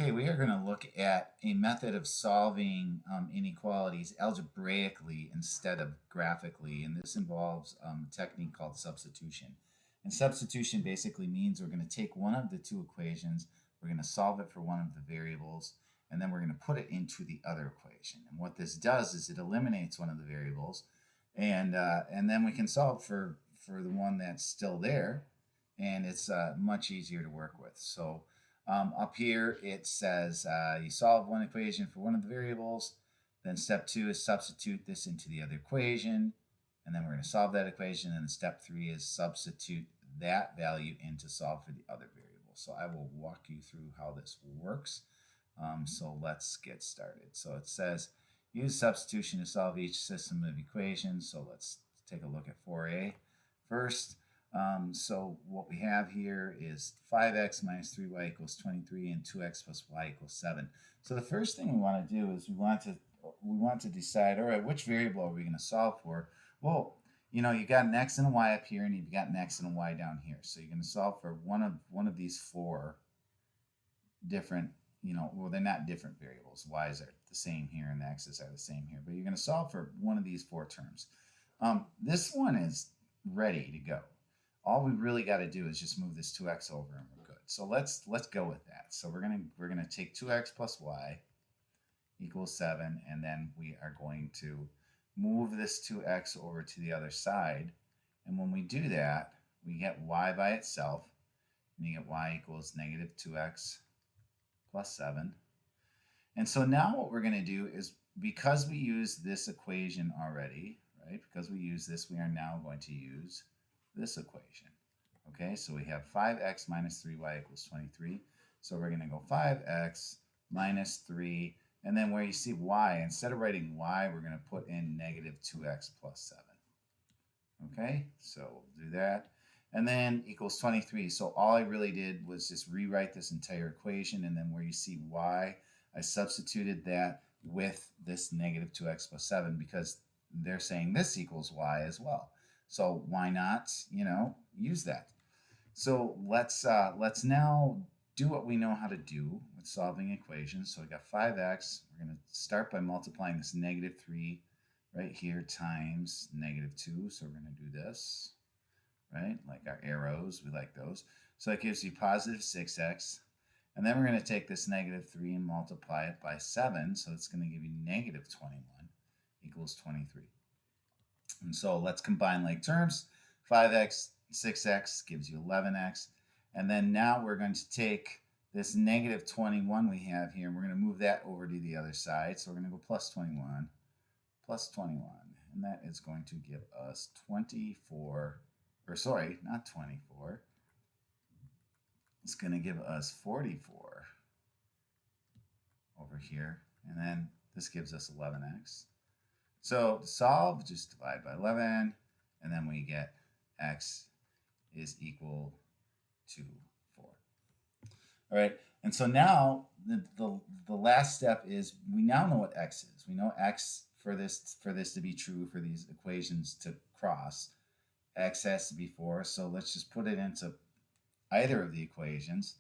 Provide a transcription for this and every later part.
Okay, we are going to look at a method of solving inequalities algebraically instead of graphically, and this involves a technique called substitution. And substitution basically means we're going to take one of the two equations, we're going to solve it for one of the variables, and then we're going to put it into the other equation. And what this does is it eliminates one of the variables, and then we can solve for the one that's still there, and it's much easier to work with. So up here, it says you solve one equation for one of the variables. Then step 2 is substitute this into the other equation. And then we're going to solve that equation. And step 3 is substitute that value in to solve for the other variable. So I will walk you through how this works. So let's get started. So it says use substitution to solve each system of equations. So let's take a look at 4a first. So what we have here is 5x minus 3y equals 23 and 2x plus y equals 7. So the first thing we want to do is we want to decide, all right, which variable are we going to solve for? Well, you know, you got an x and a y up here, and you've got an x and a y down here. So you're going to solve for one of these four different, well, they're not different variables. Y's are the same here, and the x's are the same here. But you're going to solve for one of these four terms. This one is ready to go. All we really got to do is just move this 2x over and we're good. So let's go with that. So we're gonna take 2x plus y equals 7, and then we are going to move this 2x over to the other side. And when we do that, we get y by itself, and you get y equals negative 2x plus 7. And so now what we're going to do is, because we use this equation already, right? Because we use this, we are now going to use this equation. Okay, so we have 5x minus 3y equals 23. So we're going to go 5x minus 3, and then where you see y, instead of writing y, we're going to put in negative 2x plus 7. Okay, so we'll do that. And then equals 23. So all I really did was just rewrite this entire equation, and then where you see y, I substituted that with this negative 2x plus 7 because they're saying this equals y as well. So why not, use that? So let's now do what we know how to do with solving equations. So we got 5x. We're going to start by multiplying this negative 3 right here times negative 2. So we're going to do this, right? Like our arrows, we like those. So that gives you positive 6x. And then we're going to take this negative 3 and multiply it by 7. So it's going to give you negative 21 equals 23. And so let's combine like terms. 5x, 6x gives you 11x. And then now we're going to take this negative 21 we have here, and we're going to move that over to the other side. So we're going to go plus 21, plus 21. And that is going to give us 24, or sorry, not 24. It's going to give us 44 over here. And then this gives us 11x. So to solve, just divide by 11, and then we get x is equal to 4. All right, and so now the last step is we now know what x is. We know x for this to be true, for these equations to cross. X has to be 4, so let's just put it into either of the equations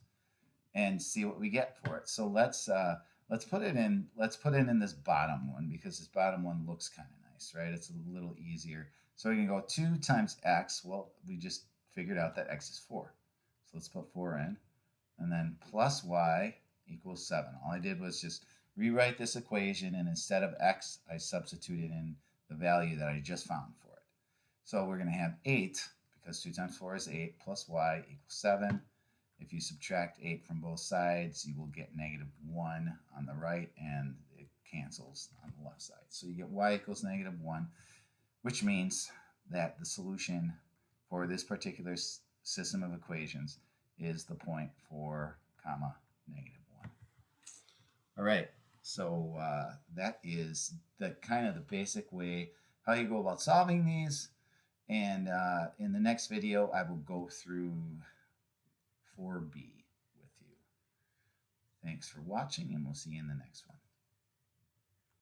and see what we get for it. So let's put it in this bottom one, because this bottom one looks kind of nice, right? It's a little easier. So we can go 2 times x. Well, we just figured out that x is 4. So let's put 4 in. And then plus y equals 7. All I did was just rewrite this equation, and instead of x, I substituted in the value that I just found for it. So we're going to have 8, because 2 times 4 is 8, plus y equals 7. If you subtract 8 from both sides, you will get negative 1 on the right, and it cancels on the left side. So you get y equals negative 1, which means that the solution for this particular system of equations is the point 4, comma, negative 1. All right, so that is the kind of the basic way how you go about solving these. And in the next video, I will go through 4b with you. Thanks for watching, and we'll see you in the next one.